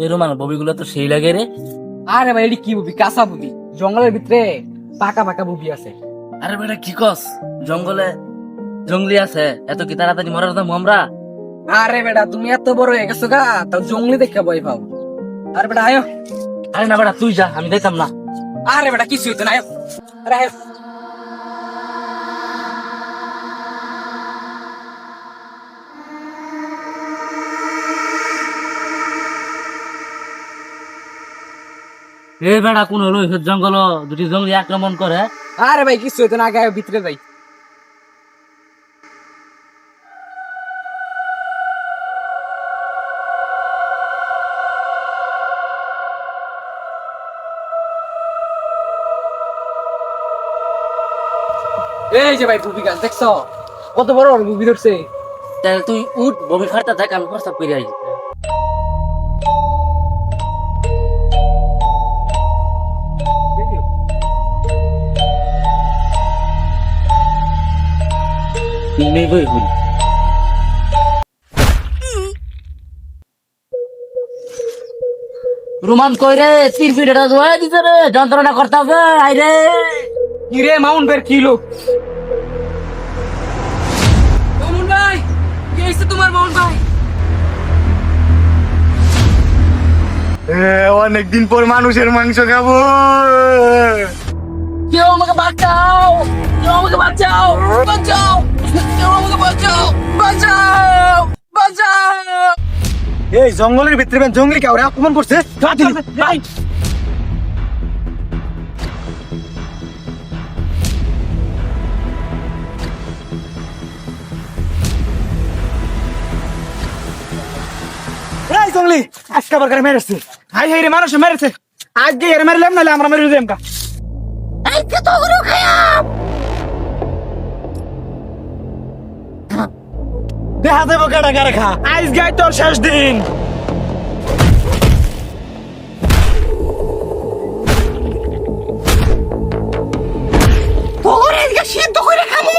Roman ববিগুলো তো সেই লাগে রে। আরে ভাই এটি কি বুবি? কাঁচা বুবি, জঙ্গলের ভিতরে পাকা পাকা বুবি আছে। আরে বেটা কি কস, জঙ্গলে জঙ্গলি আছে, এত কি তাড়াতাড়ি মরার দাম আমরা? আরে বেটা তুমি এত বড় হয়ে গেছো গা, তাও জঙ্গলি দেখে ভয় পাও। আরে বেটা আয়ো। আরে না বেটা তুই যা, আমি দেখতাম না। আরে বেটা কিছু হইতো না, আয়ো। আরে আয়ো। এ বেটা কোন হলো এসব জঙ্গল, দুটি জঙ্গলি আক্রমণ করে। আরে ভাই কিছু হইতো না, আগে আয়ো, ভিতরে যাই। এই যে ভাই বুবি গাছ দেখছো, কত বড় বড় বুবি ধরছে। তাহলে তুই উঠ, বমি ফাড়তে থাক, আমি প্রস্তাব করে আই। নেই বই হুল। রোমান কই রে, তিন ফিট এটা ধোয়া দিছে রে, যন্ত্রণা করতে হবে। আই রে কি রে মাউন্ট বের কি লোক? মামুন ভাই, কি হইছে তোমার মামুন ভাই? অনেকদিন পর মানুষের মাংস খাবো। কেউ আমাকে বাঁচাও, কেউ আমাকে বাঁচাও, বাঁচাও, কেউ আমাকে বাঁচাও, বাঁচাও, বাঁচাও। এই জঙ্গলের ভিতরে জঙ্গলি কাউরে আক্রমণ করছে। ভাই এই জঙ্গলি আজকে আবার কারে মেরেছে। হাই হাই রে মানুষ মেরেছে। আজকে এর মারলাম নাহলে আমরা মেরে দিলাম কা। এই কত গুলো খায়াম। দেখা দেবো কাটা কারে খা। আজ গাই তোর শেষ দিন। তোরে আজকে সিদ্ধ করে খাবো।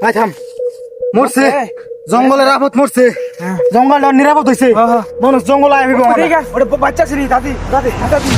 আই থাম। মরছে জঙ্গলের আপদ মরছে। জঙ্গলটা নিরাপদ হইছে। মানুষ জঙ্গল আইবো। ঠিক আছে ওটা বাচ্চা ছিলি দাদি দাদি দাদি।